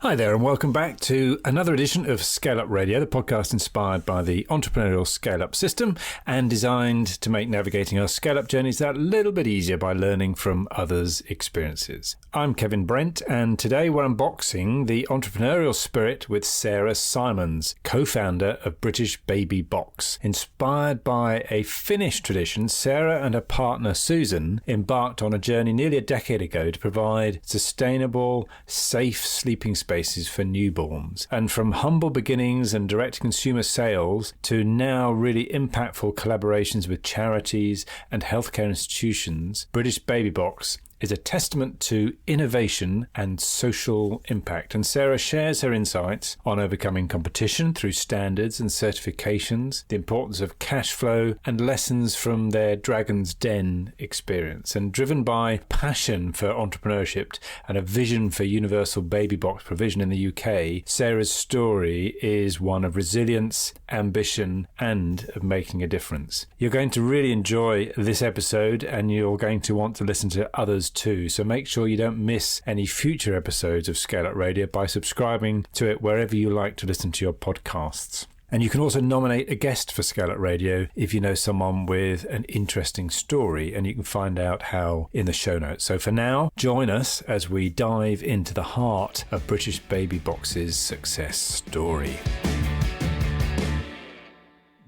Hi there, and welcome back to another edition of ScaleUp Radio, the podcast inspired by the Entrepreneurial ScaleUp System and designed to make navigating our scale-up journeys that little bit easier by learning from others' experiences. I'm Kevin Brent, and today we're unboxing the entrepreneurial spirit with Sarah Simons, co-founder of British Baby Box. Inspired by a Finnish tradition, Sarah and her partner Susan embarked on a journey nearly a decade ago to provide sustainable, safe sleeping spaces for newborns. And from humble beginnings and direct-to-consumer sales to now really impactful collaborations with charities and healthcare institutions, British Baby Box is a testament to innovation and social impact. And Sarah shares her insights on overcoming competition through standards and certifications, the importance of cash flow, and lessons from their Dragon's Den experience. And driven by passion for entrepreneurship and a vision for universal baby box provision in the UK, Sarah's story is one of resilience, ambition, and of making a difference. You're going to really enjoy this episode, and you're going to want to listen to others too. So make sure you don't miss any future episodes of ScaleUp Radio by subscribing to it wherever you like to listen to your podcasts. And you can also nominate a guest for ScaleUp Radio if you know someone with an interesting story, and you can find out how in the show notes. So for now, join us as we dive into the heart of British Baby Box's success story.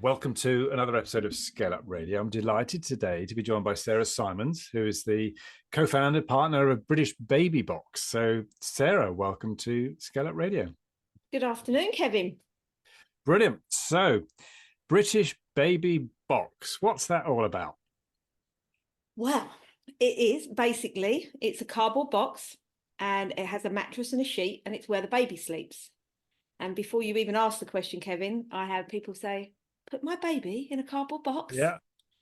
Welcome to another episode of ScaleUp Radio. I'm delighted today to be joined by Sarah Simons, who is the co-founder partner of British Baby Box. So Sarah, welcome to ScaleUp Radio. Good afternoon, Kevin. Brilliant. So British Baby Box, what's that all about? Well, it's a cardboard box and it has a mattress and a sheet and it's where the baby sleeps. And before you even ask the question, Kevin, I have people say, put my baby in a cardboard box. Yeah.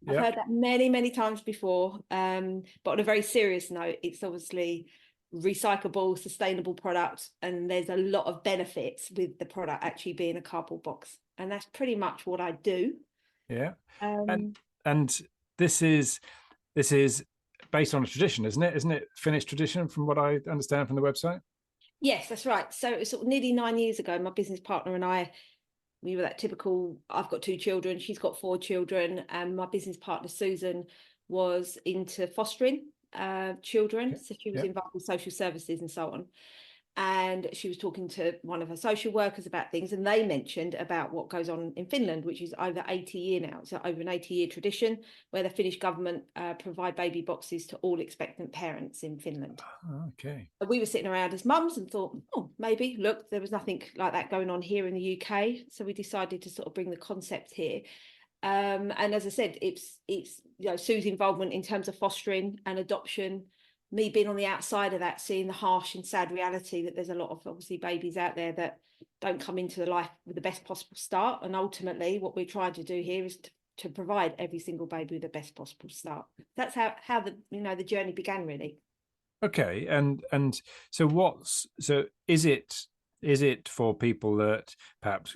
I've heard that many times before. But on a very serious note, it's obviously recyclable, sustainable product. And there's a lot of benefits with the product actually being a cardboard box. And that's pretty much what I do. Yeah. And this is based on a tradition, isn't it? Isn't it Finnish tradition from what I understand from the website? Yes, that's right. So it was sort of nearly 9 years ago, my business partner and I, we were that typical, I've got 2 children, she's got 4 children, and my business partner, Susan, was into fostering children. So she was involved with social services and so on. And she was talking to one of her social workers about things, and they mentioned about what goes on in Finland, which is over 80 years now. It's over an 80-year tradition where the Finnish government provide baby boxes to all expectant parents in Finland. Oh, okay. We were sitting around as mums and thought, oh, maybe, look, there was nothing like that going on here in the UK. So we decided to sort of bring the concept here. And as I said, it's Sue's involvement in terms of fostering and adoption, me being on the outside of that, seeing the harsh and sad reality that there's a lot of obviously babies out there that don't come into life with the best possible start. And ultimately what we're trying to do here is to provide every single baby with the best possible start. That's how the journey began, really. Okay. And so is it for people that perhaps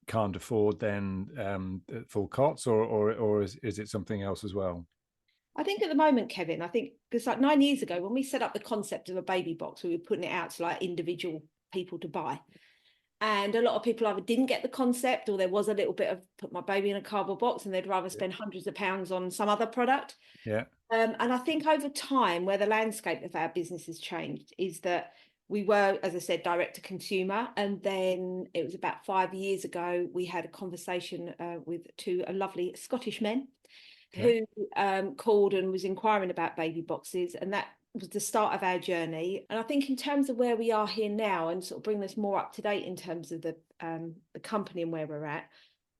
can't afford then full cots, or is it something else as well? I think at the moment, Kevin, because like 9 years ago, when we set up the concept of a baby box, we were putting it out to like individual people to buy. And a lot of people either didn't get the concept, or there was a little bit of put my baby in a cardboard box, and they'd rather spend hundreds of pounds on some other product. Yeah. And I think over time, where the landscape of our business has changed is that we were, as I said, direct to consumer. And then it was about 5 years ago, we had a conversation with 2 lovely Scottish men who called and was inquiring about baby boxes, and that was the start of our journey. And I think in terms of where we are here now, and sort of bring us more up to date in terms of the company and where we're at,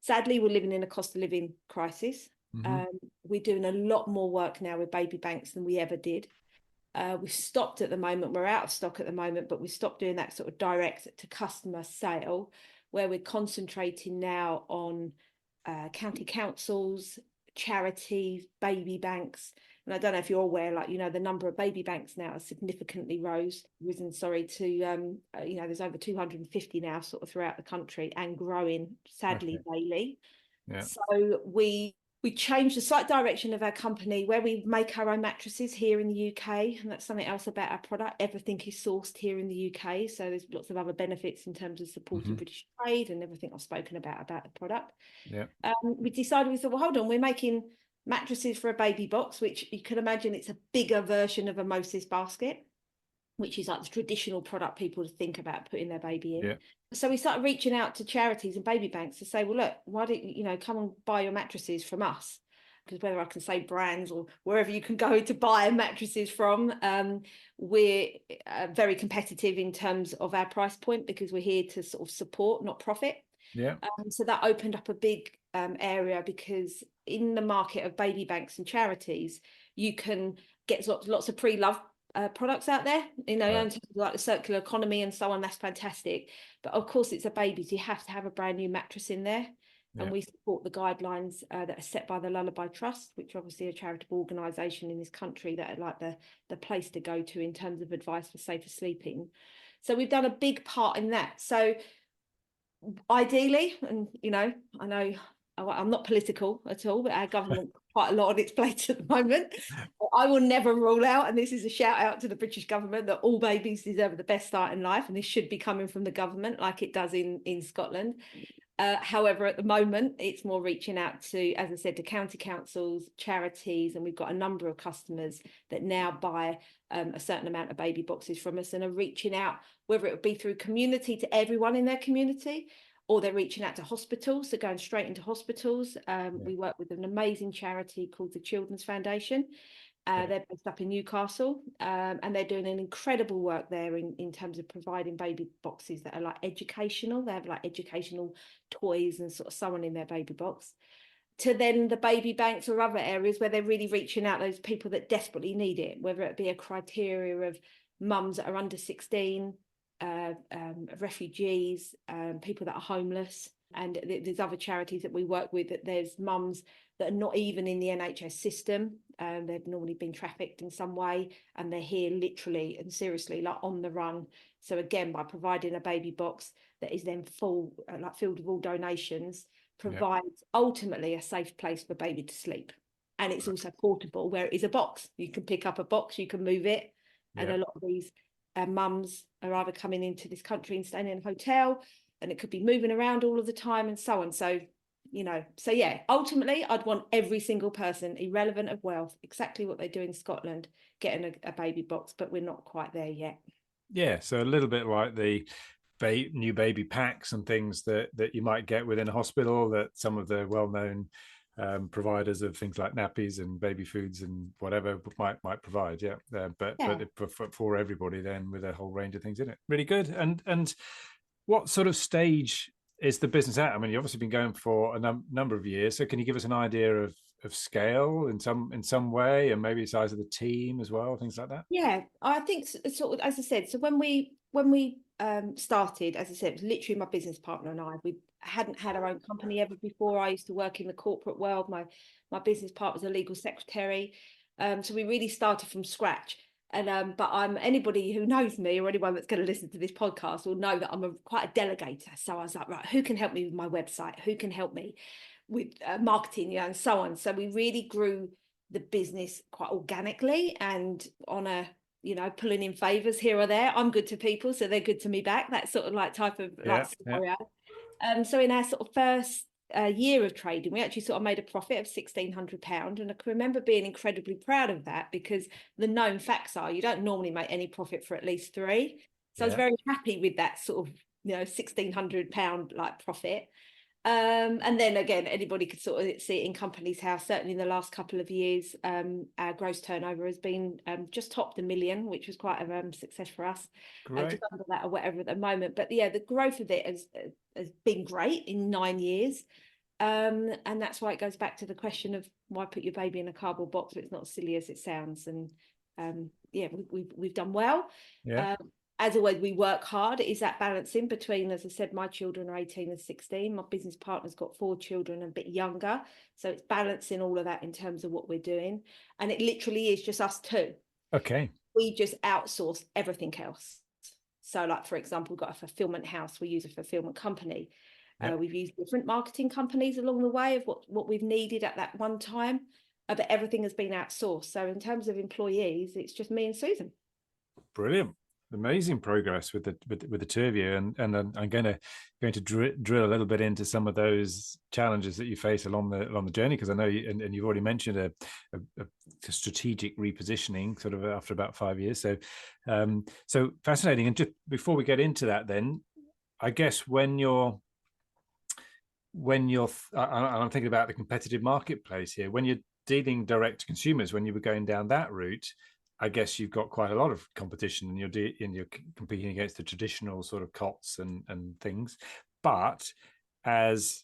sadly we're living in a cost of living crisis. Mm-hmm. We're doing a lot more work now with baby banks than we ever did. We've stopped at the moment, we're out of stock at the moment, but we stopped doing that sort of direct to customer sale, where we're concentrating now on county councils, charities, baby banks. And I don't know if you're aware, the number of baby banks now has significantly risen to there's over 250 now sort of throughout the country and growing sadly daily. So we We changed the slight direction of our company where we make our own mattresses here in the UK. And that's something else about our product. Everything is sourced here in the UK. So there's lots of other benefits in terms of supporting British trade and everything I've spoken about the product. Yeah. We thought, well, hold on, we're making mattresses for a baby box, which you can imagine it's a bigger version of a Moses basket, which is like the traditional product people think about putting their baby in. Yeah. So we started reaching out to charities and baby banks to say, well, look, why don't you come and buy your mattresses from us? Because whether I can say brands or wherever you can go to buy mattresses from, we're very competitive in terms of our price point because we're here to sort of support, not profit. Yeah. So that opened up a big area because in the market of baby banks and charities, you can get lots of pre-loved products out there, right. Like the circular economy and so on. That's fantastic. But of course, it's a baby, so you have to have a brand new mattress in there. Yeah. And we support the guidelines that are set by the Lullaby Trust, which are obviously a charitable organisation in this country that are like the place to go to in terms of advice for safer sleeping. So we've done a big part in that. So ideally, and I know I'm not political at all, but our government quite a lot on its plate at the moment. I will never rule out, and this is a shout out to the British government, that all babies deserve the best start in life, and this should be coming from the government like it does in Scotland. However, at the moment, it's more reaching out to, as I said, to county councils, charities, and we've got a number of customers that now buy a certain amount of baby boxes from us and are reaching out, whether it would be through community to everyone in their community, or they're reaching out to hospitals, so going straight into hospitals. We work with an amazing charity called the Children's Foundation. They're based up in Newcastle, and they're doing an incredible work there in terms of providing baby boxes that are like educational. They have like educational toys and sort of so on in their baby box. To then the baby banks or other areas where they're really reaching out those people that desperately need it, whether it be a criteria of mums that are under 16, refugees, people that are homeless, and there's other charities that we work with that there's mums that are not even in the NHS system. They've normally been trafficked in some way and they're here literally and seriously like on the run. So again, by providing a baby box that is then filled with all donations, provides ultimately a safe place for baby to sleep. And it's also portable, where it is a box. You can pick up a box, you can move it. And a lot of these mums are either coming into this country and staying in a hotel, and it could be moving around all of the time and so on. So, ultimately, I'd want every single person, irrelevant of wealth, exactly what they do in Scotland, getting a baby box, but we're not quite there yet. Yeah, so a little bit like the new baby packs and things that you might get within a hospital that some of the well-known providers of things like nappies and baby foods and whatever might provide. But for everybody then, with a whole range of things in it. Really good. And what sort of stage is the business at? I mean, you've obviously been going for a number of years. So can you give us an idea of scale in some way, and maybe the size of the team as well, things like that? Yeah, I think sort of, as I said, so when we started, as I said, it was literally my business partner and I. We hadn't had our own company ever before. I used to work in the corporate world. My business partner was a legal secretary. So we really started from scratch. And but anybody who knows me, or anyone that's going to listen to this podcast, will know that I'm quite a delegator. So I was like, right, who can help me with my website? Who can help me with marketing, and so on. So we really grew the business quite organically and on a, pulling in favors here or there. I'm good to people, so they're good to me back. That sort of like type of scenario. So in our sort of first year of trading, we actually sort of made a profit of £1,600, and I can remember being incredibly proud of that, because the known facts are you don't normally make any profit for at least 3. So I was very happy with that sort of £1,600 like profit. And then again, anybody could sort of see it in Companies House. Certainly in the last couple of years, our gross turnover has been just topped $1 million, which was quite a success for us. Just under that or whatever at the moment. But the growth of it has been great in 9 years. And that's why it goes back to the question of why put your baby in a cardboard box if it's not as silly as it sounds. And we've done well. As always, we work hard. It is that balancing between, as I said, my children are 18 and 16. My business partner's got 4 children, a bit younger. So it's balancing all of that in terms of what we're doing. And it literally is just us 2. Okay. We just outsource everything else. So like, for example, we've got a fulfillment house. We use a fulfillment company. Yep. We've used different marketing companies along the way of what we've needed at that one time, but everything has been outsourced. So in terms of employees, it's just me and Susan. Brilliant. Amazing progress with the two of you, and I'm going to drill a little bit into some of those challenges that you face along the journey, because I know and you've already mentioned a strategic repositioning sort of after about 5 years. So so fascinating. And just before we get into that, then I guess when you're I'm thinking about the competitive marketplace here, when you're dealing direct to consumers, when you were going down that route, I guess you've got quite a lot of competition, and you're competing against the traditional sort of COTS and things. But as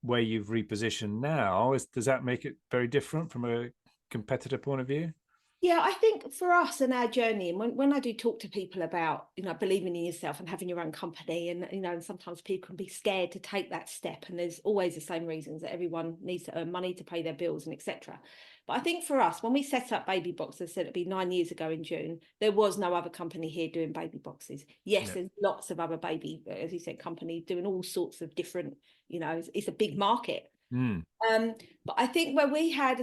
where you've repositioned now, does that make it very different from a competitor point of view? Yeah, I think for us and our journey, and when I do talk to people about, believing in yourself and having your own company, and, and sometimes people can be scared to take that step, and there's always the same reasons that everyone needs to earn money to pay their bills and etc. But I think for us, when we set up Baby Box, I said it'd be 9 years ago in June, there was no other company here doing baby boxes. Yes, Yeah. there's lots of other baby, as you said, companies doing all sorts of different, it's a big market. But I think where we had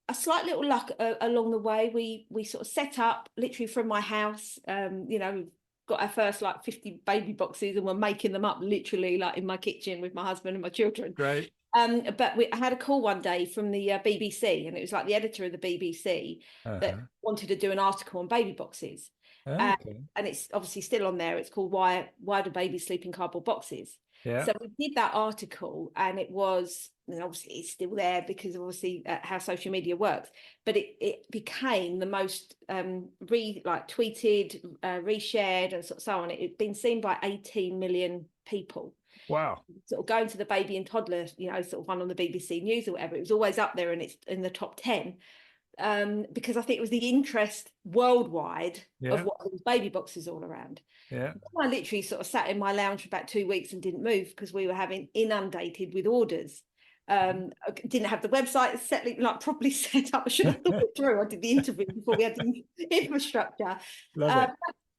a slight little luck along the way, we sort of set up literally from my house. We've got our first 50 baby boxes, and we're making them up literally in my kitchen with my husband and my children. Great. But I had a call one day from the BBC, and it was the editor of the BBC that wanted to do an article on baby boxes. Okay. And it's obviously still on there. It's called Why Do Babies Sleep in Cardboard Boxes? Yeah. So we did that article, and it was, and obviously it's still there because obviously how social media works, but it became the most tweeted, reshared, and so on. It'd been seen by 18 million people. Wow. Sort of going to the baby and toddler, sort of one on the BBC News or whatever. It was always up there, and it's in the top 10. Because I think it was the interest worldwide of what these baby boxes all around. Yeah. I literally sort of sat in my lounge for about 2 weeks and didn't move because we were having inundated with orders. I didn't have the website properly set up. I should have thought it through. I did the interview before we had the infrastructure.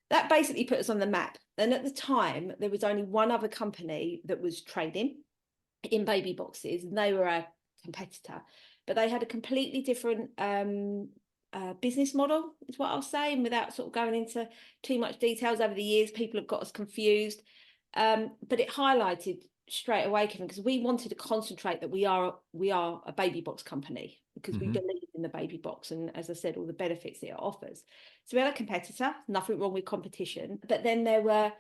That basically put us on the map. And at the time, there was only one other company that was trading in baby boxes, and they were our competitor. But they had a completely different business model, is what I'll say. And without sort of going into too much details, over the years, people have got us confused. But it highlighted straight away, Kevin, because we wanted to concentrate that we are a baby box company, because we believe in the baby box, and as I said, all the benefits it offers. So we had a competitor, nothing wrong with competition. But then there were,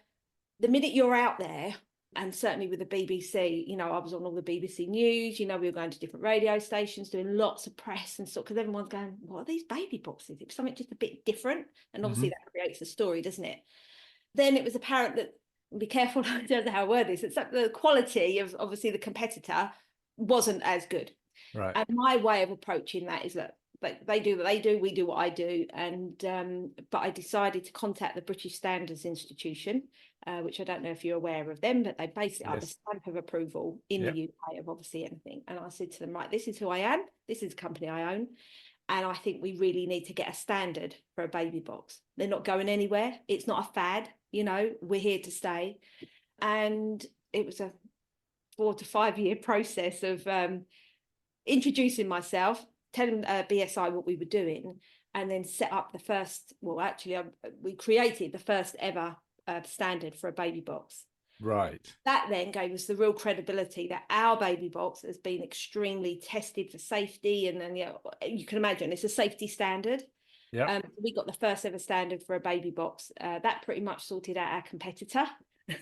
the minute you're out there, and certainly with the BBC, I was on all the BBC News, we were going to different radio stations, doing lots of press and stuff, because everyone's going, what are these baby boxes? It was something just a bit different. And obviously that creates a story, doesn't it? Then it was apparent that, be careful in terms of how I word this, it's that the quality of obviously the competitor wasn't as good. Right. And my way of approaching that is that they do what they do, we do what I do. And but I decided to contact the British Standards Institution, which I don't know if you're aware of them, but they basically are the stamp of approval in the UK of obviously anything. And I said to them, right, this is who I am, this is the company I own, and I think we really need to get a standard for a baby box. They're not going anywhere. It's not a fad, we're here to stay. And it was a 4 to 5 year process of introducing myself, telling BSI what we were doing, and then set up the first, we created the first ever standard for a baby box. Right. That then gave us the real credibility that our baby box has been extremely tested for safety, and then you can imagine it's a safety standard. Yeah. We got the first ever standard for a baby box. That pretty much sorted out our competitor.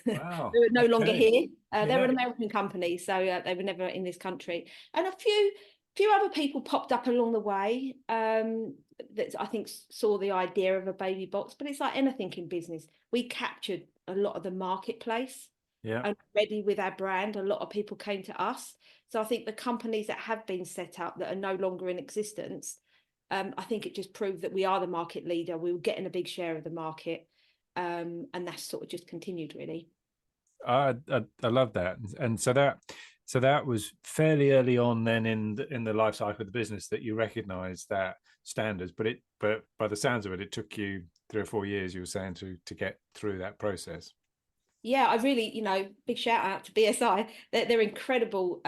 Wow. They were no longer here. They were an American company, so they were never in this country. And a few other people popped up along the way that I think saw the idea of a baby box. But it's like anything in business. We captured a lot of the marketplace. And already with our brand, a lot of people came to us. So I think the companies that have been set up that are no longer in existence, I think it just proved that we are the market leader. We were getting a big share of the market. And that's sort of just continued, really. I love that. And so that was fairly early on then in the life cycle of the business that you recognized that standards, but by the sounds of it, it took you 3 or 4 years, you were saying, to get through that process. Yeah, I really, big shout out to BSI. They're incredible,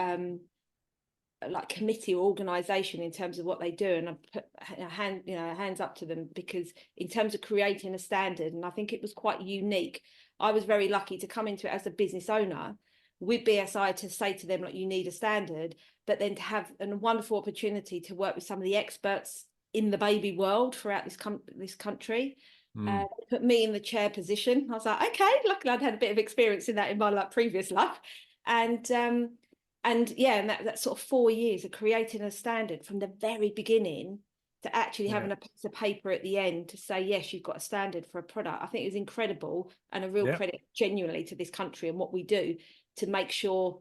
like committee or organization in terms of what they do, and I put hands up to them, because in terms of creating a standard, and I think it was quite unique. I was very lucky to come into it as a business owner with BSI to say to them, like, you need a standard, but then to have a wonderful opportunity to work with some of the experts in the baby world throughout this country. Put me in the chair position. I was like, okay, luckily I'd had a bit of experience in that in my previous life, and yeah, and that sort of 4 years of creating a standard from the very beginning to actually having a piece of paper at the end to say, yes, you've got a standard for a product. I think it was incredible, and a real credit genuinely to this country and what we do to make sure,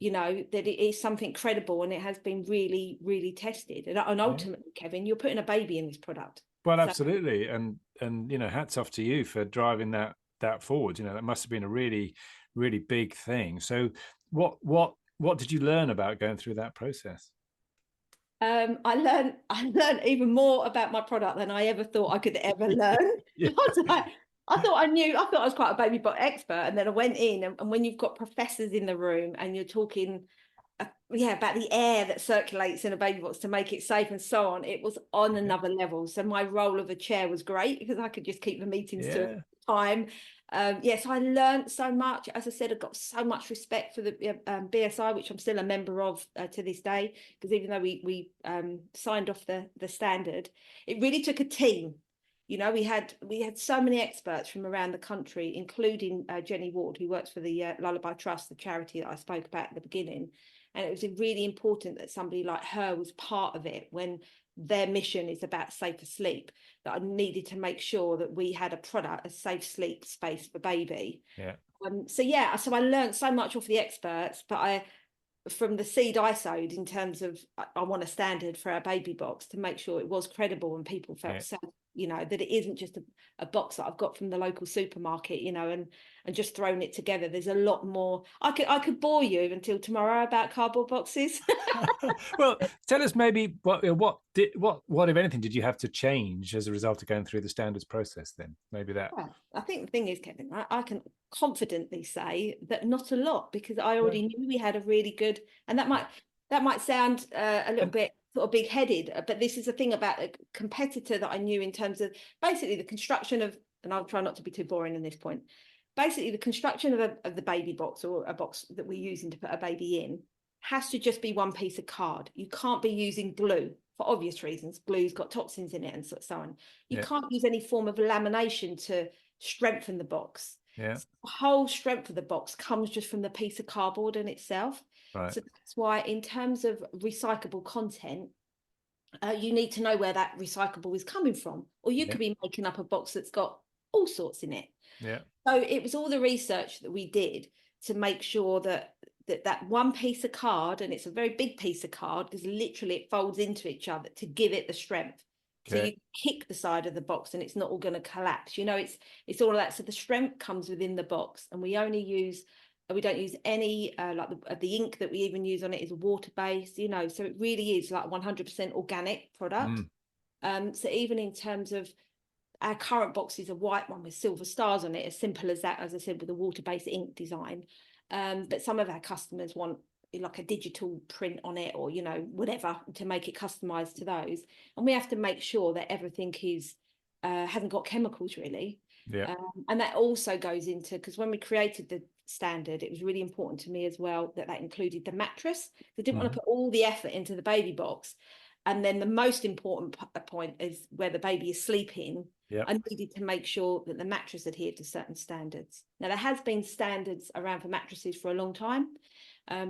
that it is something credible, and it has been really, really tested. And ultimately, Kevin, you're putting a baby in this product. Well, absolutely. And hats off to you for driving that forward. That must have been a really, really big thing. So what did you learn about going through that process? I learned even more about my product than I ever thought I could ever learn. I thought I was quite a baby bot expert, and then I went in, and when you've got professors in the room and you're talking about the air that circulates in a baby box to make it safe and so on, it was on another level. So my role of a chair was great, because I could just keep the meetings to time. So I learned so much. As I said, I've got so much respect for the BSI, which I'm still a member of to this day, because even though we signed off the standard, it really took a team. We had so many experts from around the country, including Jenny Ward, who works for the Lullaby Trust, the charity that I spoke about at the beginning. And it was really important that somebody like her was part of it when their mission is about safer sleep, that I needed to make sure that we had a product, a safe sleep space for baby. So I learned so much off the experts, but from the seed I sowed in terms of, I want a standard for our baby box to make sure it was credible and people felt safe, that it isn't just a box that I've got from the local supermarket, and just thrown it together. There's a lot more. I could bore you until tomorrow about cardboard boxes. Well, tell us maybe what if anything did you have to change as a result of going through the standards process then? Maybe that. Well, I think the thing is, Kevin, I can confidently say that not a lot, because I already knew we had a really good, and that might sound a little bit sort of big-headed, but this is the thing about a competitor that I knew in terms of basically the construction of, and I'll try not to be too boring in this point, basically the construction of the baby box, or a box that we're using to put a baby in, has to just be one piece of card. You can't be using glue, for obvious reasons. Glue's got toxins in it and so on. You can't use any form of lamination to strengthen the box. So the whole strength of the box comes just from the piece of cardboard in itself. So that's why, in terms of recyclable content, you need to know where that recyclable is coming from, or you could be making up a box that's got all sorts in it. So it was all the research that we did to make sure that one piece of card, and it's a very big piece of card because literally it folds into each other to give it the strength. So you kick the side of the box and it's not all going to collapse. It's all of that. So the strength comes within the box, and we don't use any like the ink that we even use on it is water-based, so it really is like 100% organic product. So even in terms of our current box is a white one with silver stars on it, as simple as that, as I said, with a water-based ink design. But some of our customers want like a digital print on it, or whatever, to make it customized to those, and we have to make sure that everything is hasn't got chemicals really. And that also goes into, because when we created the standard, it was really important to me as well that included the mattress. I didn't want to put all the effort into the baby box, and then the most important point is where the baby is sleeping. I needed to make sure that the mattress adhered to certain standards. Now, there has been standards around for mattresses for a long time,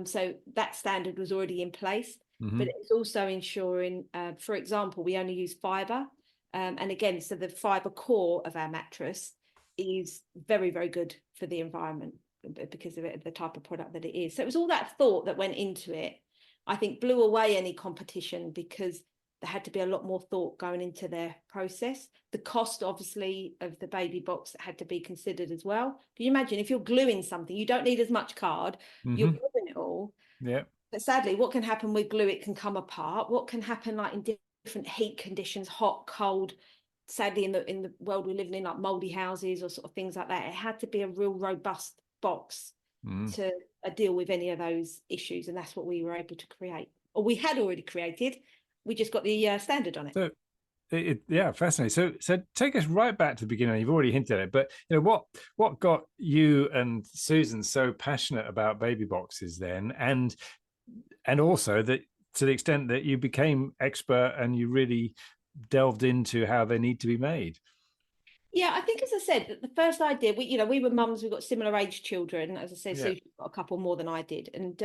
so that standard was already in place. But it's also ensuring, for example, we only use fibre, and again, so the fibre core of our mattress is very, very good for the environment because of the type of product that it is. So it was all that thought that went into it. I think blew away any competition, because there had to be a lot more thought going into their process. The cost, obviously, of the baby box had to be considered as well. Can you imagine if you're gluing something, you don't need as much card, you're gluing it all. But sadly, what can happen with glue? It can come apart. What can happen like in different heat conditions, hot, cold, sadly in the world we're living in, like moldy houses or sort of things like that. It had to be a real robust box to deal with any of those issues. And that's what we were able to create, or we had already created. We just got the standard on it. So, yeah, fascinating. So take us right back to the beginning. You've already hinted at it, but what got you and Susan so passionate about baby boxes then, and also that to the extent that you became expert and you really delved into how they need to be made? Yeah, I think, as I said, the first idea, we were mums, we've got similar age children. As I said, Susan got a couple more than I did. And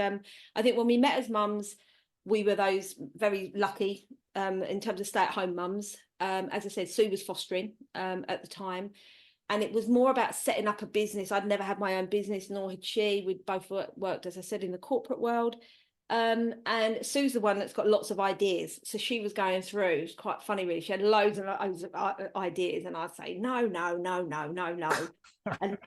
I think when we met as mums, we were those very lucky in terms of stay-at-home mums. As I said, Sue was fostering at the time. And it was more about setting up a business. I'd never had my own business, nor had she. We'd both worked, as I said, in the corporate world. And Sue's the one that's got lots of ideas. So she was going through, it was quite funny really. She had loads and loads of ideas, and I'd say, no. and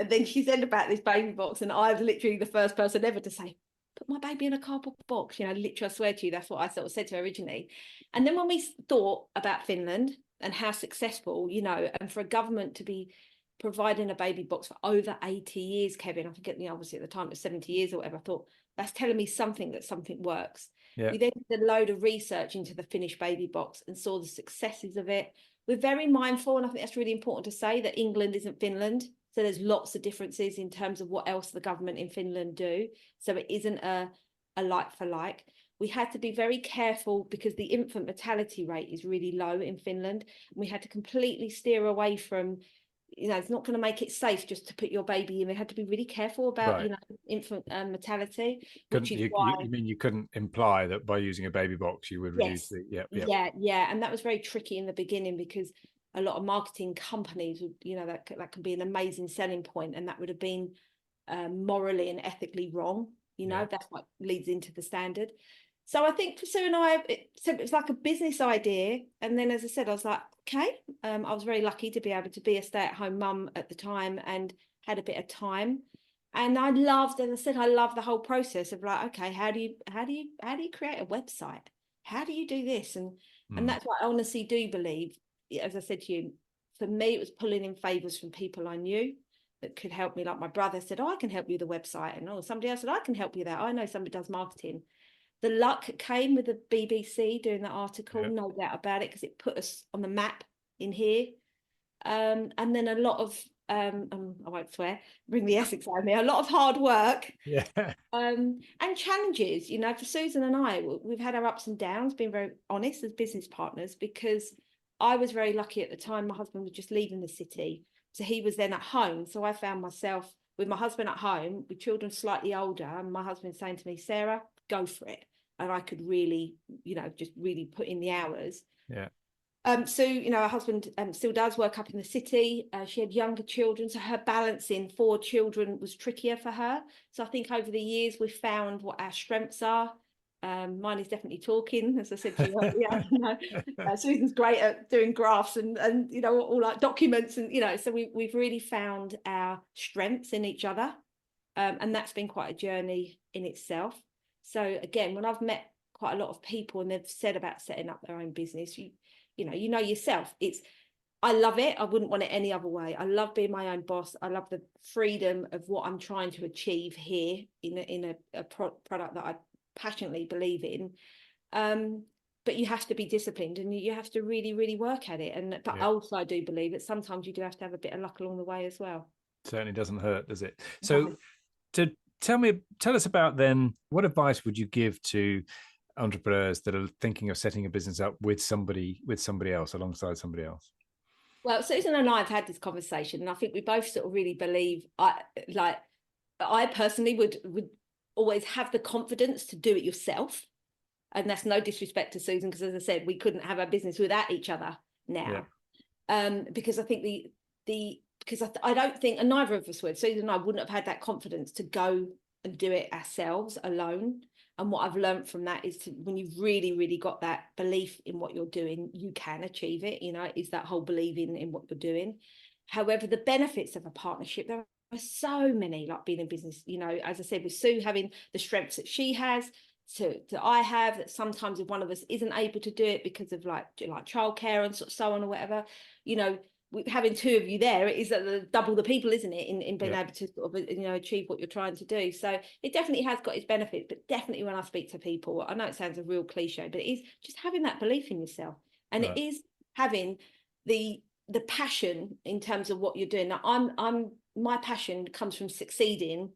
then she said about this baby box, and I was literally the first person ever to say, put my baby in a cardboard box. Literally, I swear to you, that's what I sort of said to her originally. And then when we thought about Finland and how successful, and for a government to be providing a baby box for over 80 years, Kevin, I forget, obviously at the time it was 70 years or whatever, I thought, that's telling me something works. Yeah. We then did a load of research into the Finnish baby box and saw the successes of it. We're very mindful, and I think that's really important to say, that England isn't Finland. So there's lots of differences in terms of what else the government in Finland do. So it isn't a like for like. We had to be very careful because the infant mortality rate is really low in Finland. We had to completely steer away from, it's not going to make it safe just to put your baby in. We had to be really careful about, infant mortality. You mean you couldn't imply that by using a baby box you would reduce the... Yeah. And that was very tricky in the beginning, because a lot of marketing companies would, that can be an amazing selling point, and that would have been morally and ethically wrong. That's what leads into the standard. So I think for Sue and I, it was like a business idea. And then, as I said, I was like, okay, I was very lucky to be able to be a stay-at-home mum at the time and had a bit of time. And I loved, as I said, I love the whole process of like, okay, how do you create a website? How do you do this? And that's what I honestly do believe. As I said to you, for me, it was pulling in favors from people I knew that could help me. Like my brother said, I can help you with the website. And somebody else said, I can help you that. I know somebody does marketing. The luck came with the BBC doing the article, no doubt about it, because it put us on the map in here. And then a lot of, I won't swear, bring the Essex out of me, a lot of hard work and challenges. For Susan and I, we've had our ups and downs, being very honest as business partners, because I was very lucky at the time. My husband was just leaving the city. So he was then at home. So I found myself with my husband at home, with children slightly older, and my husband saying to me, Sarah, go for it. And I could really, just really put in the hours. Yeah. So, her husband still does work up in the city. She had younger children, so her balancing 4 children was trickier for her. So I think over the years we've found what our strengths are. Mine is definitely talking, as I said to you earlier. Susan's great at doing graphs and all like documents, and so we've really found our strengths in each other, and that's been quite a journey in itself. So again, when I've met quite a lot of people and they've said about setting up their own business, you know yourself, I love it. I wouldn't want it any other way. I love being my own boss. I love the freedom of what I'm trying to achieve here in a product that I passionately believe in. But you have to be disciplined and you have to really, really work at it. But also I do believe that sometimes you do have to have a bit of luck along the way as well. Certainly doesn't hurt, does it? So tell us about then, what advice would you give to entrepreneurs that are thinking of setting a business up with somebody else, alongside somebody else? Well, Susan and I have had this conversation, and I think we both sort of really believe, I personally would always have the confidence to do it yourself. And that's no disrespect to Susan, because as I said, we couldn't have our business without each other now. Because I think because I don't think, and neither of us would, Susan and I wouldn't have had that confidence to go and do it ourselves alone. And what I've learned from that is when you've really, really got that belief in what you're doing, you can achieve it. Is that whole believing in what you're doing. However, the benefits of a partnership, there are so many, like being in business, as I said, with Sue having the strengths that she has, that I have, that sometimes if one of us isn't able to do it because of like childcare and so on or whatever, having two of you there, it is double the people, isn't it, in being able to sort of, achieve what you're trying to do. So it definitely has got its benefits, but definitely when I speak to people, I know it sounds a real cliche, but it is just having that belief in yourself, and it is having the passion in terms of what you're doing. Now, my passion comes from succeeding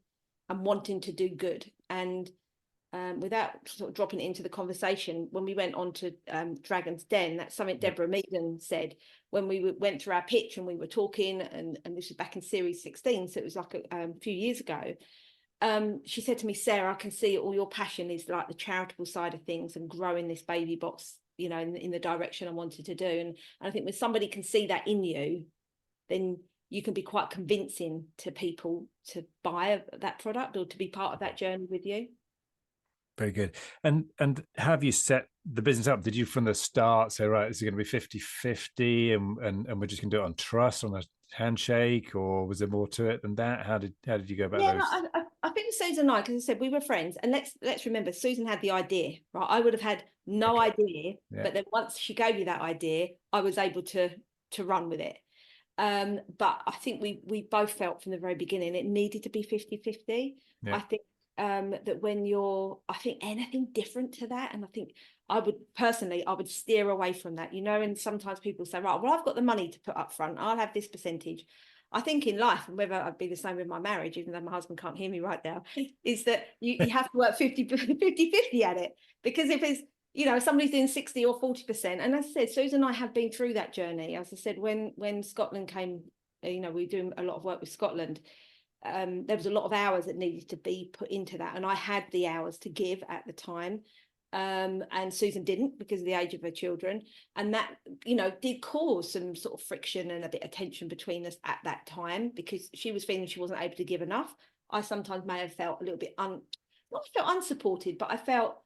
and wanting to do good. And without sort of dropping it into the conversation, when we went on to Dragon's Den, that's something Deborah Meaden said when we went through our pitch and we were talking, and this was back in series 16, so it was like a few years ago. She said to me, Sarah, I can see all your passion is like the charitable side of things and growing this baby box, in the direction I wanted to do. And I think when somebody can see that in you, then you can be quite convincing to people to buy that product or to be part of that journey with you. Very good. And how have you set the business up? Did you from the start say, right, this is going to be 50-50 and we're just going to do it on trust, on a handshake, or was there more to it than that? How did you go about those? No, I think Susan and I, because I said we were friends, and let's remember, Susan had the idea, right? I would have had no idea, but then once she gave me that idea, I was able to run with it. But I think we both felt from the very beginning it needed to be 50-50. I think that when I think anything different to that, and I think I would steer away from that, and sometimes people say, right, well, I've got the money to put up front, I'll have this percentage. I think in life, and whether I'd be the same with my marriage, even though my husband can't hear me right now, is that you have to work 50-50 at it. Because if it's, somebody's doing 60 or 40%, and as I said, Susan and I have been through that journey. As I said, when Scotland came, we were doing a lot of work with Scotland. There was a lot of hours that needed to be put into that, and I had the hours to give at the time, and Susan didn't because of the age of her children, and that did cause some sort of friction and a bit of tension between us at that time, because she was feeling she wasn't able to give enough. I sometimes may have felt a little bit not felt unsupported, but I felt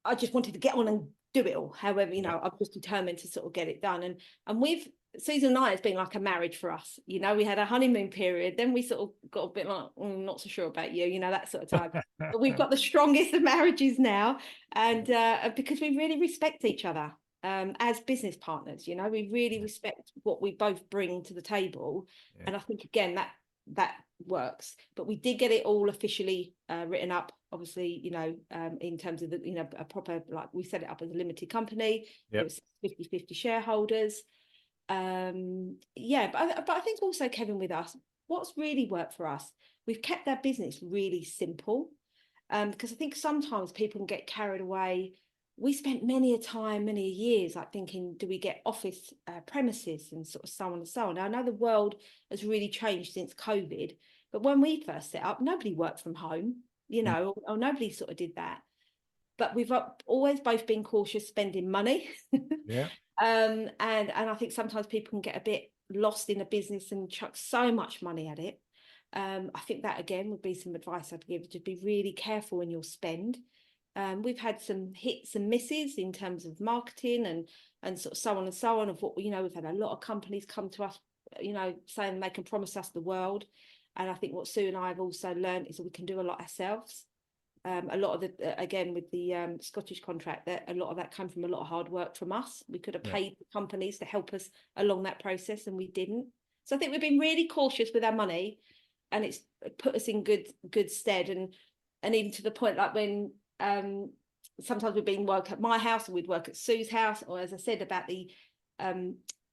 I just wanted to get on and do it all. However, I was just determined to sort of get it done, and with Susan and I, it's been like a marriage for us. We had a honeymoon period, then we sort of got a bit like, not so sure about you, that sort of time. But we've got the strongest of marriages now, and because we really respect each other as business partners. We really respect what we both bring to the table, and I think again that works. But we did get it all officially written up, obviously, in terms of the a proper, like, we set it up as a limited company. It was 50-50 shareholders. But I think also, Kevin, with us, what's really worked for us, we've kept our business really simple, because I think sometimes people can get carried away. We spent many a years like thinking, do we get office premises and sort of so on and so on. Now, I know the world has really changed since COVID, but when we first set up, nobody worked from home, or nobody sort of did that. But we've always both been cautious spending money. And I think sometimes people can get a bit lost in a business and chuck so much money at it. I think that, again, would be some advice I'd give, to be really careful in your spend. We've had some hits and misses in terms of marketing and sort of so on and so on, of what, we've had a lot of companies come to us, saying they can promise us the world. And I think what Sue and I have also learned is that we can do a lot ourselves. A lot of the, again, with the Scottish contract, that a lot of that came from a lot of hard work from us. We could have paid the companies to help us along that process, and we didn't. So I think we've been really cautious with our money, and it's put us in good stead. And even to the point, like when sometimes we've been work at my house, or we'd work at Sue's house, or as I said about the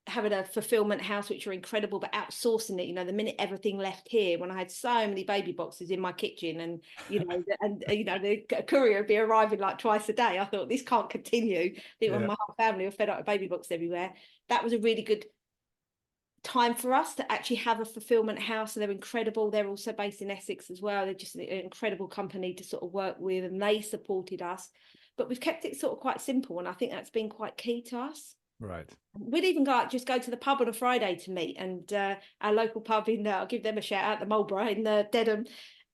having a fulfillment house, which are incredible, but outsourcing it, the minute everything left here, when I had so many baby boxes in my kitchen, and the courier would be arriving like twice a day, I thought, this can't continue. I think when my whole family were fed up with baby boxes everywhere, that was a really good time for us to actually have a fulfillment house, and they're incredible. They're also based in Essex as well. They're just an incredible company to sort of work with, and they supported us. But we've kept it sort of quite simple, and I think that's been quite key to us. Right. We'd even go to the pub on a Friday to meet, and our local pub I'll give them a shout out, the Marlborough in Dedham.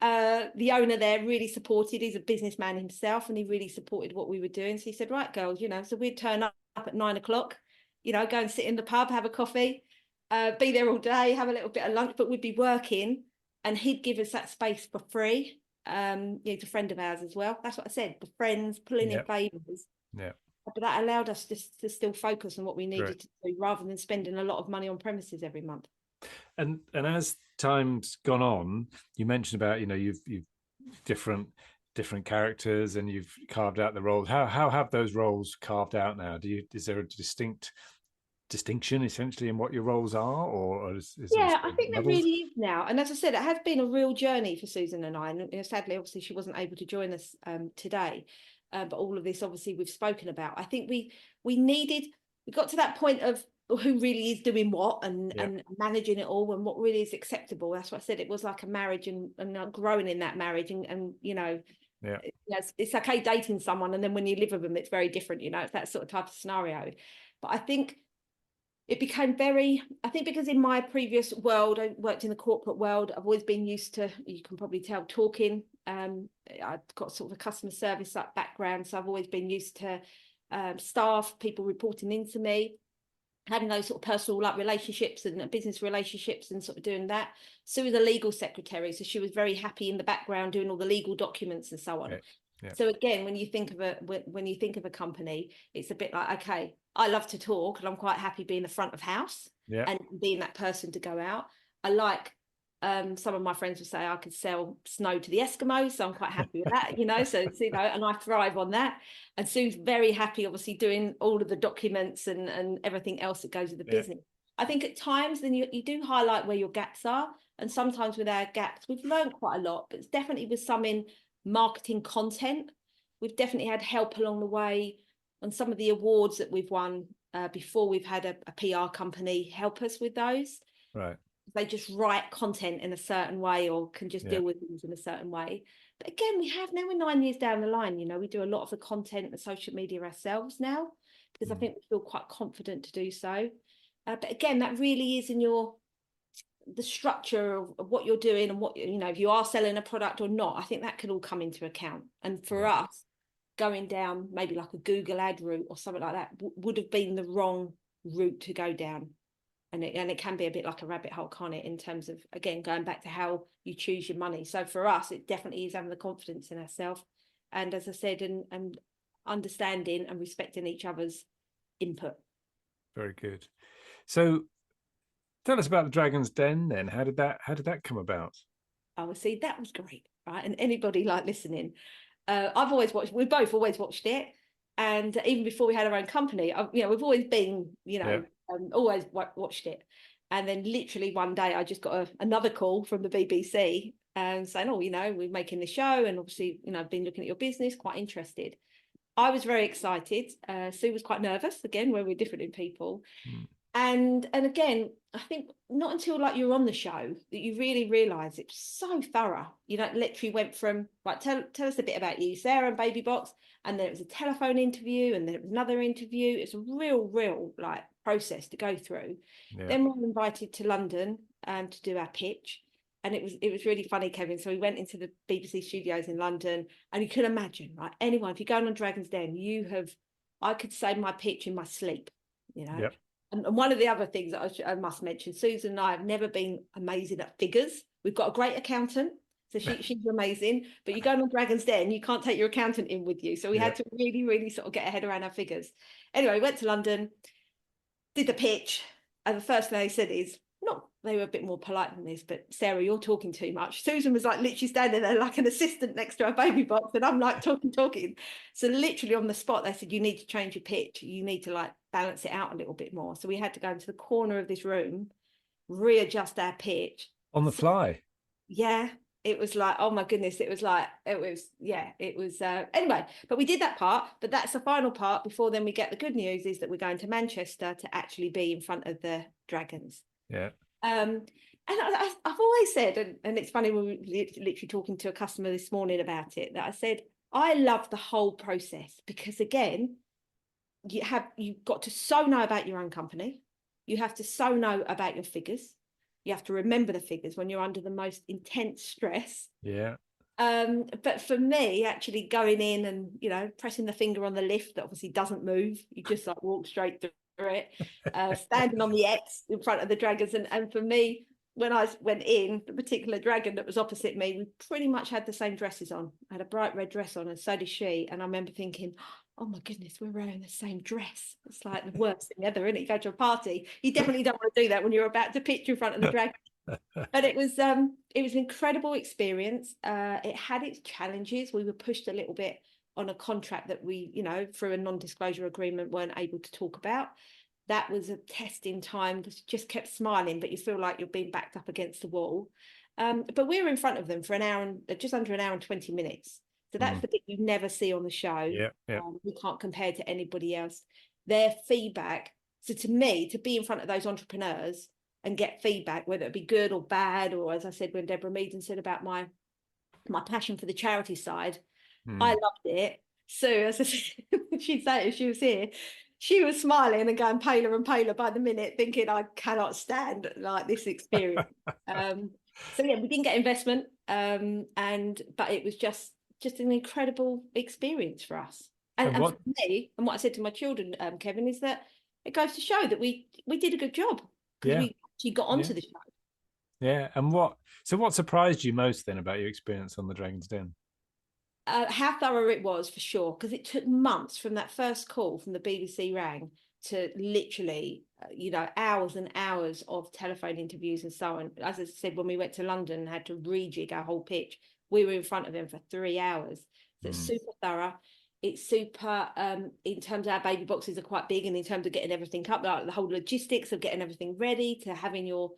The owner there really supported. He's a businessman himself, and he really supported what we were doing. So he said, right, girls, so we'd turn up at 9 o'clock, go and sit in the pub, have a coffee, be there all day, have a little bit of lunch, but we'd be working, and he'd give us that space for free. He's a friend of ours as well. That's what I said, the friends pulling in favours. but that allowed us to still focus on what we needed Right. to do rather than spending a lot of money on premises every month. And as time's gone on, you mentioned about, you've different characters and you've carved out the roles. How have those roles carved out now? Is there a distinction essentially in what your roles are, or is there Yeah, I think there levels? really is now. And as I said, it has been a real journey for Susan and I. And sadly, obviously, she wasn't able to join us today. But all of this, obviously, we've spoken about. I think we got to that point of who really is doing what and managing it all and what really is acceptable. That's what I said. It was like a marriage and growing in that marriage and it's okay dating someone, and then when you live with them, it's very different. It's that sort of type of scenario. But I think it became because in my previous world, I worked in the corporate world, I've always been used to, you can probably tell, talking. I've got sort of a customer service background, so I've always been used to staff, people reporting into me, having those sort of personal relationships and business relationships and sort of doing that. Sue was a legal secretary, so she was very happy in the background doing all the legal documents and so on. Yeah. Yeah. So again, when you think of a company, it's a bit like, okay, I love to talk and I'm quite happy being the front of house and being that person to go out. I like some of my friends will say I could sell snow to the Eskimos, so I'm quite happy with that, so and I thrive on that. And Sue's very happy, obviously, doing all of the documents and everything else that goes with the business. I think at times then you do highlight where your gaps are, and sometimes with our gaps we've learned quite a lot, but it's definitely with some in marketing content. We've definitely had help along the way on some of the awards that we've won before. We've had a PR company help us with those. Right. They just write content in a certain way or can just deal with things in a certain way. But again, now we're 9 years down the line, we do a lot of the content and social media ourselves now because I think we feel quite confident to do so. But again, that really is in the structure of what you're doing and what, if you are selling a product or not. I think that could all come into account. And for us, going down maybe like a Google ad route or something like that would have been the wrong route to go down. And it can be a bit like a rabbit hole, can't it, in terms of, again, going back to how you choose your money. So for us, it definitely is having the confidence in ourselves. And as I said, and understanding and respecting each other's input. Very good. So tell us about the Dragon's Den then. How did that come about? Oh, see, that was great, right? And anybody like listening, we've both always watched it. And even before we had our own company, we've always been, always watched it. And then literally one day I just got another call from the BBC saying, we're making the show. And obviously, I've been looking at your business, quite interested. I was very excited. Sue was quite nervous, again, where we're different in people. And again, I think not until you're on the show that you really realise it's so thorough. Literally went from, tell us a bit about you, Sarah and Baby Box, and then it was a telephone interview, and then it was another interview. It's a real process to go through. Yeah. Then we were invited to London to do our pitch, and it was really funny, Kevin. So we went into the BBC studios in London, and you can imagine, right? Anyone, if you're going on Dragon's Den, I could say my pitch in my sleep, Yep. And one of the other things that I must mention, Susan and I have never been amazing at figures. We've got a great accountant, so she's amazing. But you go on Dragon's Den, you can't take your accountant in with you. So we had to really sort of get our head around our figures. Anyway, we went to London, did the pitch, and the first thing they said is, they were a bit more polite than this, but Sarah, you're talking too much. Susan was literally standing there like an assistant next to our Baby Box, and I'm talking. So literally on the spot, they said, you need to change your pitch. You need to balance it out a little bit more. So we had to go into the corner of this room, readjust our pitch. On the fly? Yeah. It was oh my goodness, anyway, but we did that part, but that's the final part before then we get the good news is that we're going to Manchester to actually be in front of the Dragons. Yeah. And I've always said, and it's funny, we were literally talking to a customer this morning about it, that I said, I love the whole process because again, you've got to know about your own company. You have to know about your figures. You have to remember the figures when you're under the most intense stress. Yeah. But for me, actually going in and, pressing the finger on the lift that obviously doesn't move, you just walk straight through it, standing on the X in front of the Dragons. And for me, when I went in, the particular dragon that was opposite me, we pretty much had the same dresses on. I had a bright red dress on and so did she. And I remember thinking, oh my goodness, we're wearing the same dress. It's like the worst thing ever, isn't it? You go to a party, you definitely don't want to do that when you're about to pitch in front of the dragon. But it was an incredible experience. It had its challenges. We were pushed a little bit on a contract that we, through a non-disclosure agreement, weren't able to talk about. That was a test in time because you just kept smiling, but you feel like you're being backed up against the wall. But we were in front of them for just under an hour and 20 minutes. So that's the bit you never see on the show. We can't compare to anybody else. Their feedback. So to me, to be in front of those entrepreneurs and get feedback, whether it be good or bad, or as I said, when Deborah Meaden said about my passion for the charity side, I loved it. So as I said, she'd say if she was here, she was smiling and going paler and paler by the minute, thinking I cannot stand like this experience. So yeah, we didn't get investment, but it was just an incredible experience for us. And for me, and what I said to my children, Kevin, is that it goes to show that we did a good job because we actually got onto the show. Yeah, and what surprised you most then about your experience on the Dragon's Den? How thorough it was, for sure, because it took months from that first call from the BBC rang to literally, hours and hours of telephone interviews and so on. As I said, when we went to London and had to rejig our whole pitch, we were in front of them for 3 hours. So it's super thorough. It's super, in terms of our baby boxes are quite big, and in terms of getting everything up, like the whole logistics of getting everything ready, to having your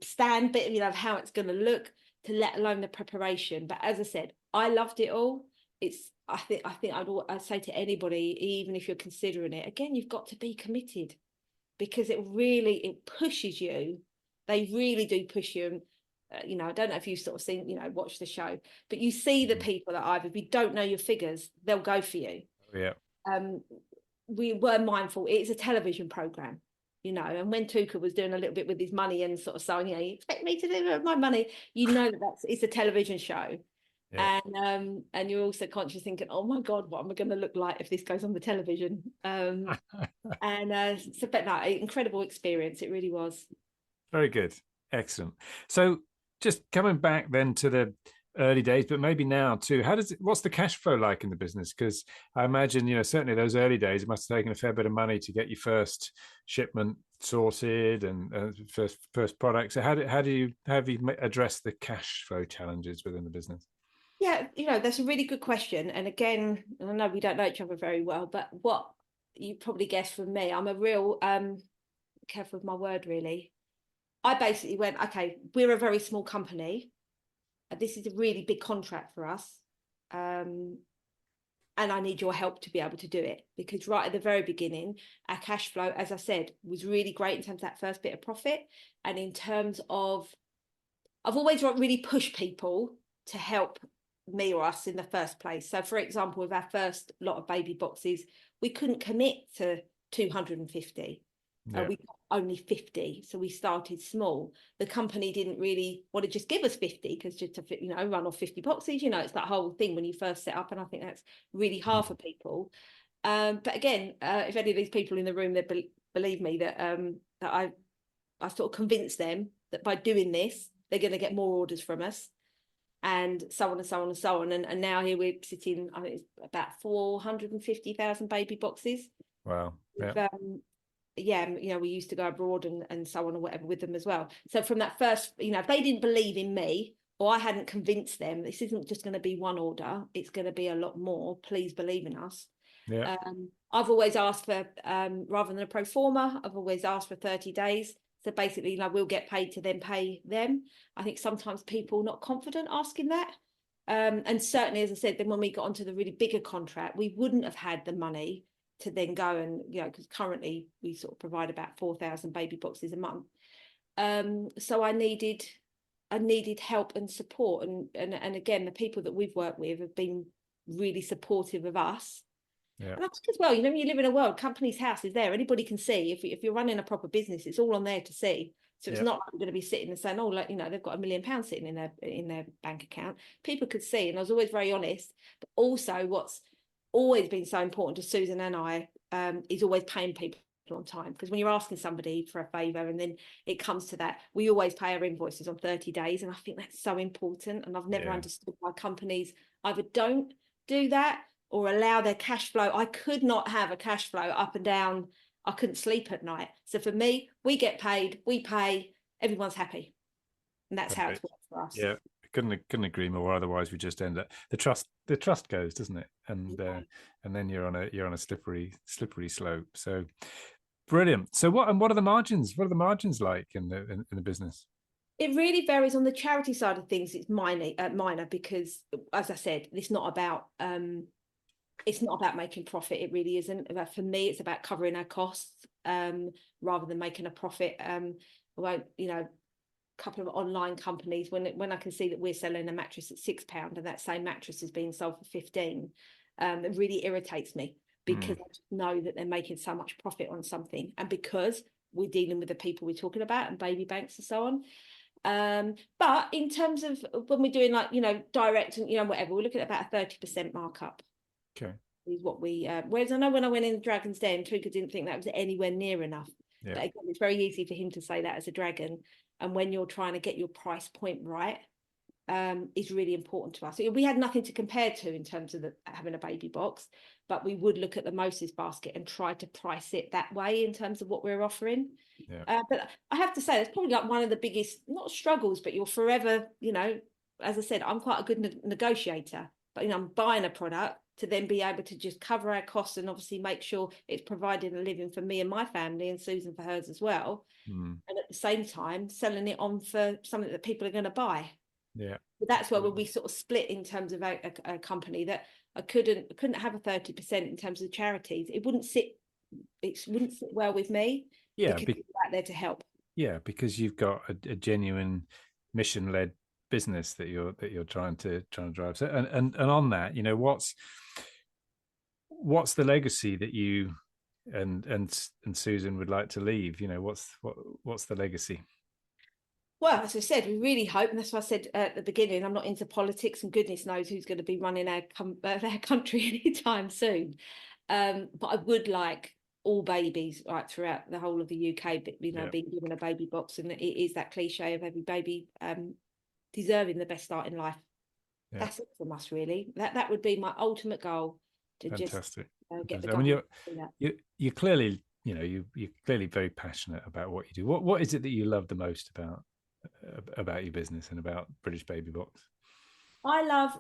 stand bit, of how it's going to look, to let alone the preparation. But as I said, I loved it all. I think I'd say to anybody, even if you're considering it, again, you've got to be committed, because it pushes you. They really do push you. I don't know if you've sort of seen, watch the show, but you see the people that if you don't know your figures, they'll go for you. Yeah. We were mindful. It's a television program, and when Tuka was doing a little bit with his money and sort of saying, you expect me to do my money, it's a television show. Yeah. And you're also conscious thinking, oh my God, what am I going to look like if this goes on the television? But no, incredible experience. It really was. Very good. Excellent. So just coming back then to the early days, but maybe now too, what's the cash flow like in the business? Because I imagine, certainly those early days, it must have taken a fair bit of money to get your first shipment sorted and first product. So how have you addressed the cash flow challenges within the business? Yeah, that's a really good question. And again, I know we don't know each other very well, but what you probably guessed from me, I'm a real, careful with my word, really. I basically went, okay, we're a very small company. This is a really big contract for us. And I need your help to be able to do it, because right at the very beginning, our cash flow, as I said, was really great in terms of that first bit of profit. And in terms of, I've always really pushed people to help me or us in the first place. So for example, with our first lot of baby boxes, we couldn't commit to 250. We got only 50, so we started small. The company didn't really want to just give us 50, because just to run off 50 boxes, it's that whole thing when you first set up, and I think that's really hard for people. But again, if any of these people in the room that believe me, that I sort of convinced them that by doing this, they're going to get more orders from us, and so on and so on and so on. And now here we're sitting, I think it's about 450,000 baby boxes. Wow. Yeah. We used to go abroad and so on or whatever with them as well. So from that first, if they didn't believe in me, or I hadn't convinced them, this isn't just going to be one order, it's going to be a lot more. Please believe in us. Yeah. I've always asked for, rather than a pro forma, I've always asked for 30 days. So basically, we'll get paid to then pay them. I think sometimes people are not confident asking that. And certainly, as I said, then when we got onto the really bigger contract, we wouldn't have had the money to then go and, because currently we sort of provide about 4,000 baby boxes a month. So I needed help and support. And again, the people that we've worked with have been really supportive of us. Yeah. And I think as well, you live in a world, Companies House is there. Anybody can see. If you're running a proper business, it's all on there to see. So it's not like I'm going to be sitting and saying, they've got £1 million sitting in their bank account. People could see, and I was always very honest. But also, what's always been so important to Susan and I is always paying people on time. Because when you're asking somebody for a favour and then it comes to that, we always pay our invoices on 30 days. And I think that's so important. And I've never understood why companies either don't do that, or allow their cash flow. I could not have a cash flow up and down. I couldn't sleep at night. So for me, we get paid, we pay, everyone's happy. And that's how it's worked for us. Yeah, couldn't agree more. Otherwise, we just end up the trust goes, doesn't it? And then you're on a slippery slope. So brilliant. So what are the margins? What are the margins like in the business? It really varies. On the charity side of things. It's minor because, as I said, it's not about making profit. It really isn't. For me, it's about covering our costs rather than making a profit. I won't, couple of online companies, when I can see that we're selling a mattress at £6 and that same mattress is being sold for 15, it really irritates me, because I just know that they're making so much profit on something, and because we're dealing with the people we're talking about and baby banks and so on. But in terms of when we're doing direct and whatever, we're looking at about a 30% markup. Okay. Is what we whereas I know when I went in the Dragon's Den, Tuka didn't think that was anywhere near enough. Yeah. But again, it's very easy for him to say that as a dragon, and when you're trying to get your price point right, is really important to us. We had nothing to compare to in terms of having a baby box, but we would look at the Moses basket and try to price it that way in terms of what we're offering. Yeah. But I have to say, it's probably like one of the biggest, not struggles, but you're forever, as I said, I'm quite a good negotiator, but I'm buying a product to then be able to just cover our costs and obviously make sure it's providing a living for me and my family, and Susan for hers as well. And at the same time, selling it on for something that people are going to buy. Yeah. But that's where we sort of split in terms of a company, that I couldn't have a 30% in terms of charities. It wouldn't sit well with me. Yeah, because we're out there to help. Yeah, because you've got a genuine mission-led business that you're trying to drive. So and on that, what's the legacy that you and Susan would like to leave? What's the legacy? Well, as I said, we really hope, and that's why I said at the beginning, I'm not into politics, and goodness knows who's going to be running our country anytime soon. But I would like all babies throughout the whole of the UK, being given a baby box, and it is that cliche of every baby deserving the best start in life. Yeah. That's it from us, really. That would be my ultimate goal. Fantastic. Get the. I mean, you're clearly you're clearly very passionate about what you do. What is it that you love the most about your business and about British Baby Box? I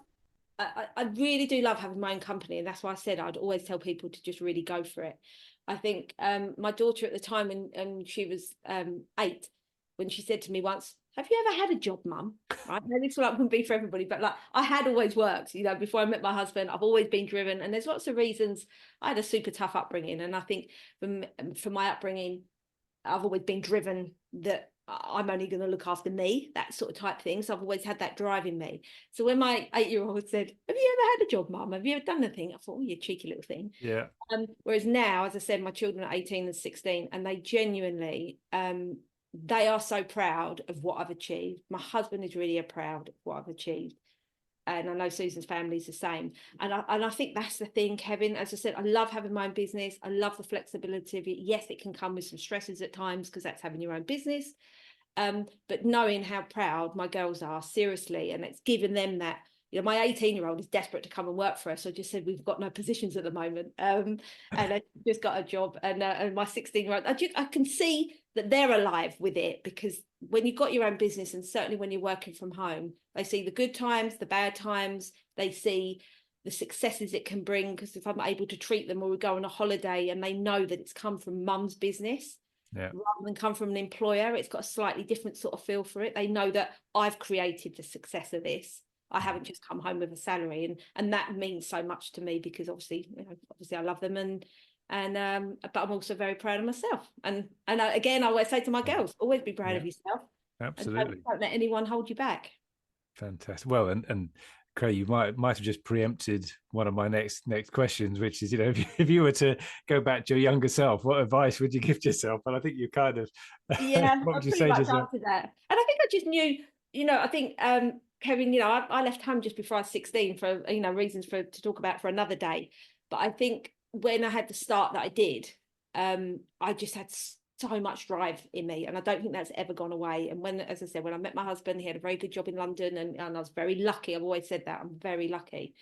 really do love having my own company, and that's why I said I'd always tell people to just really go for it. I think my daughter at the time, when she was 8, when she said to me once, "Have you ever had a job, Mum?" Right? Now, this wouldn't be for everybody, but I had always worked. Before I met my husband, I've always been driven, and there's lots of reasons. I had a super tough upbringing, and I think for my upbringing, I've always been driven that I'm only going to look after me, that sort of type thing. So I've always had that drive in me. So when my 8-year-old said, "Have you ever had a job, Mum? Have you ever done anything?" I thought, "Oh, you cheeky little thing." Yeah. Whereas now, as I said, my children are 18 and 16, and they genuinely, they are so proud of what I've achieved. My husband is really proud of what I've achieved. And I know Susan's family is the same. And I think that's the thing, Kevin. As I said, I love having my own business. I love the flexibility of it. Yes, it can come with some stresses at times, because that's having your own business. But knowing how proud my girls are, seriously, and it's given them that. My 18-year-old is desperate to come and work for us. So I just said, we've got no positions at the moment. And I just got a job. And my 16-year-old, I can see that they're alive with it, because when you've got your own business, and certainly when you're working from home, they see the good times, the bad times, they see the successes it can bring. Because if I'm able to treat them, or we go on a holiday and they know that it's come from Mum's business, rather than come from an employer, it's got a slightly different sort of feel for it. They know that I've created the success of this. I haven't just come home with a salary, and that means so much to me, because obviously I love them, and but I'm also very proud of myself. And again, I always say to my girls, always be proud of yourself. Absolutely. And don't let anyone hold you back. Fantastic. Well, and Craig, you might have just preempted one of my next questions, which is, if you were to go back to your younger self, what advice would you give yourself? And I think you kind of, what would you say to yourself? That. And I think I just knew, I think, Kevin, I left home just before I was 16 for, reasons to talk about for another day. But I think when I had the start that I did, I just had so much drive in me, and I don't think that's ever gone away. And as I said, when I met my husband, he had a very good job in London, and I was very lucky. I've always said that I'm very lucky.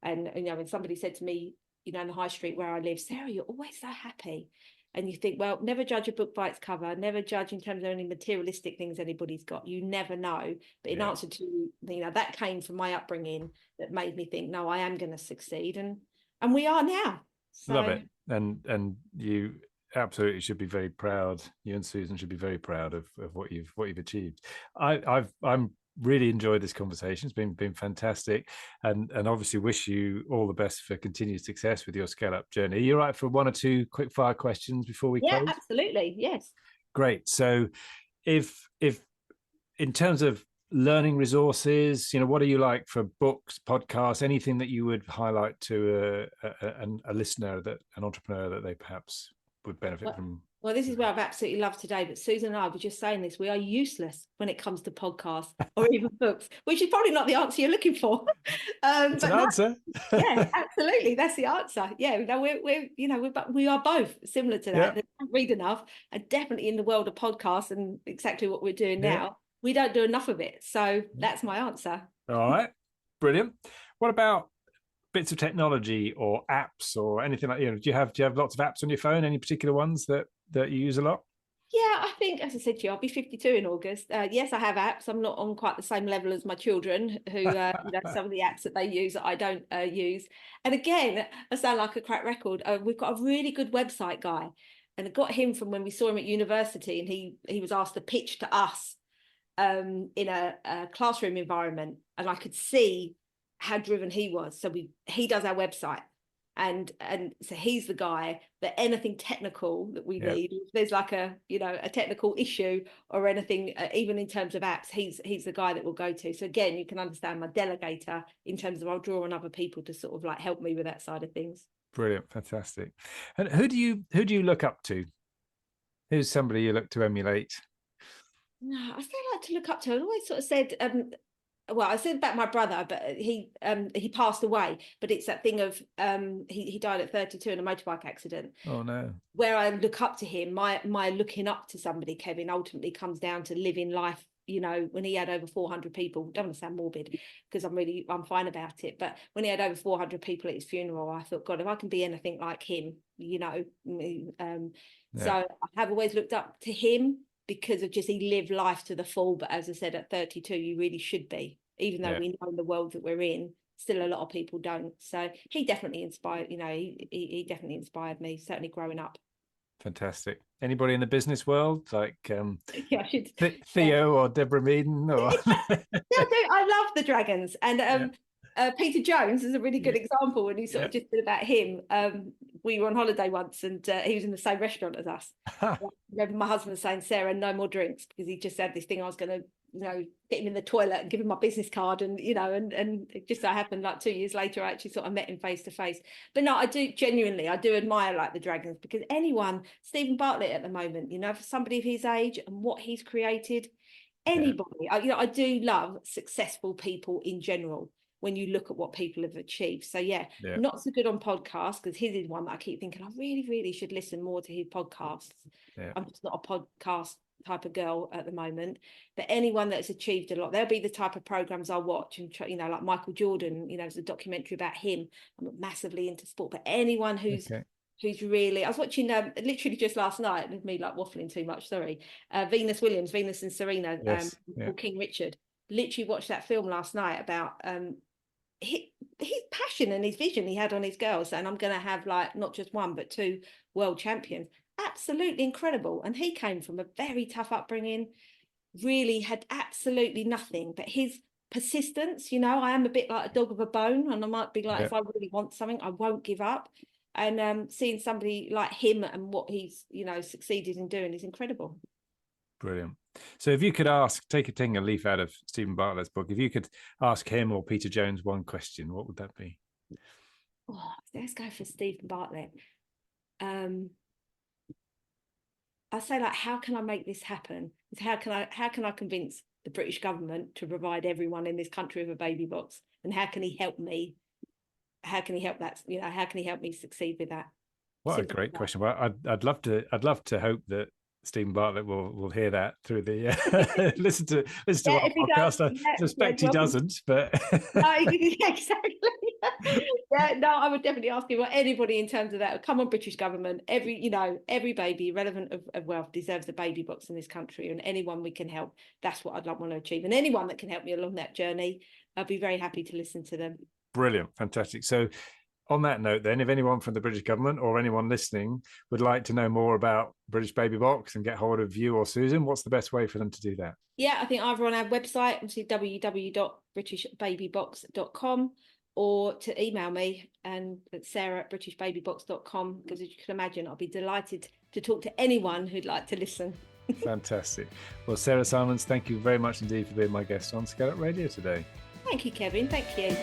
And when somebody said to me, in the high street where I live, Sarah, you're always so happy. And you think, well, never judge a book by its cover, never judge in terms of any materialistic things anybody's got. You never know. But in answer to, that came from my upbringing that made me think, no, I am going to succeed. And we are now. So. Love it. And you absolutely should be very proud. You and Susan should be very proud of what you've achieved. I'm really enjoyed this conversation. It's been fantastic, and obviously wish you all the best for continued success with your scale up journey. Are you all right for one or two quick fire questions before we close? Yeah, absolutely. Yes. Great. So if in terms of learning resources, what are you like for books, podcasts, anything that you would highlight to a listener, an entrepreneur that they perhaps would benefit from? Well, this is what I've absolutely loved today, but Susan and I were just saying this, we are useless when it comes to podcasts or even books, which is probably not the answer you're looking for. It's an answer. Yeah, absolutely. That's the answer. Yeah, we are both similar to that. Yeah. They don't read enough, and definitely in the world of podcasts and exactly what we're doing now, we don't do enough of it. So that's my answer. All right. Brilliant. What about bits of technology or apps or anything like, do you have lots of apps on your phone? Any particular ones that you use a lot? Yeah, I think, as I said to you, I'll be 52 in August. Yes, I have apps. I'm not on quite the same level as my children, who, some of the apps that they use that I don't use. And again, I sound like a crack record. We've got a really good website guy, and I got him from when we saw him at university, and he was asked to pitch to us in a classroom environment, and I could see how driven he was. So he does our website. And so he's the guy that anything technical that we need, if there's like a technical issue or anything, even in terms of apps, he's the guy that we'll go to. So again, you can understand my delegator in terms of I'll draw on other people to sort of like help me with that side of things. Brilliant. Fantastic. And who do you look up to? Who's somebody you look to emulate? No, I still like to look up to. I always sort of said, well, I said about my brother, but he passed away. But it's that thing of he died at 32 in a motorbike accident. Oh no! Where I look up to him, my looking up to somebody, Kevin, ultimately comes down to living life. When he had over 400 people, don't want to sound morbid because I'm fine about it. But when he had over 400 people at his funeral, I thought, God, if I can be anything like him, So I have always looked up to him, because of just he lived life to the full. But as I said, at 32, you really should be, even though we know the world that we're in, still a lot of people don't. So he definitely inspired, he definitely inspired me, certainly growing up. Fantastic. Anybody in the business world, like Theo or Deborah Meaden? Or... I love the Dragons. And Peter Jones is a really good example when he sort of just did about him. We were on holiday once, and he was in the same restaurant as us. I remember my husband saying, Sarah, no more drinks, because he just had this thing I was going to, get him in the toilet and give him my business card. And, and it just so happened like 2 years later, I actually sort of met him face to face. But no, I do admire like the Dragons, because Stephen Bartlett at the moment, for somebody of his age and what he's created, anybody, I do love successful people in general, when you look at what people have achieved. So not so good on podcasts, because his is one that I keep thinking I really, really should listen more to his podcasts. I'm just not a podcast type of girl at the moment. But anyone that's achieved a lot, they'll be the type of programs I'll watch. And like Michael Jordan, there's a documentary about him. I'm not massively into sport, but anyone who's really, I was watching literally just last night, with me like waffling too much, sorry, Venus and Serena, King Richard. Literally watched that film last night about his passion and his vision he had on his girls, and I'm going to have like not just one but two world champions. Absolutely incredible. And he came from a very tough upbringing, really had absolutely nothing, but his persistence, I am a bit like a dog with a bone, and I might be like, if I really want something, I won't give up. And seeing somebody like him and what he's succeeded in doing is incredible. Brilliant. So if you could taking a leaf out of Stephen Bartlett's book, if you could ask him or Peter Jones one question, what would that be? Oh, let's go for Stephen Bartlett. I say, like, how can I make this happen? How can I convince the British government to provide everyone in this country with a baby box? And how can he help me? How can he help that? How can he help me succeed with that? What a great question. Well, I'd love to hope that Stephen Bartlett will hear that through the listen to our if he podcast. does, I suspect he doesn't, but exactly. I would definitely ask him, or anybody in terms of that. Come on, British government, every baby, irrelevant of wealth, deserves a baby box in this country, and anyone we can help, that's what I'd want to achieve. And anyone that can help me along that journey, I'd be very happy to listen to them. Brilliant, fantastic. So on that note, then, if anyone from the British government or anyone listening would like to know more about British Baby Box and get hold of you or Susan, what's the best way for them to do that? Yeah, I think either on our website, obviously www.britishbabybox.com, or to email me and at sarah@britishbabybox.com, because as you can imagine, I'll be delighted to talk to anyone who'd like to listen. Fantastic. Well, Sarah Simons, thank you very much indeed for being my guest on ScaleUp Radio today. Thank you, Kevin. Thank you.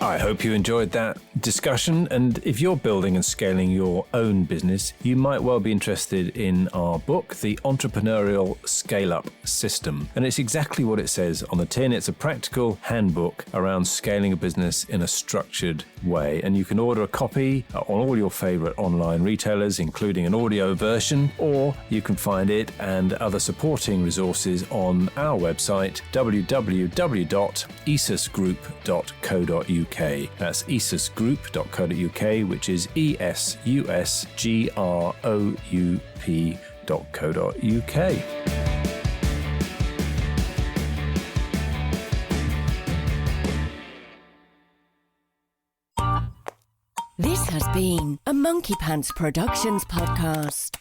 I hope you enjoyed that discussion, and if you're building and scaling your own business, you might well be interested in our book, The Entrepreneurial ScaleUp System. And it's exactly what it says on the tin. It's a practical handbook around scaling a business in a structured way, and you can order a copy on all your favorite online retailers, including an audio version, or you can find it and other supporting resources on our website, www.esusgroup.co.uk. That's esusgroup.co.uk, which is esusgroup.co.uk. This has been a Monkey Pants Productions podcast.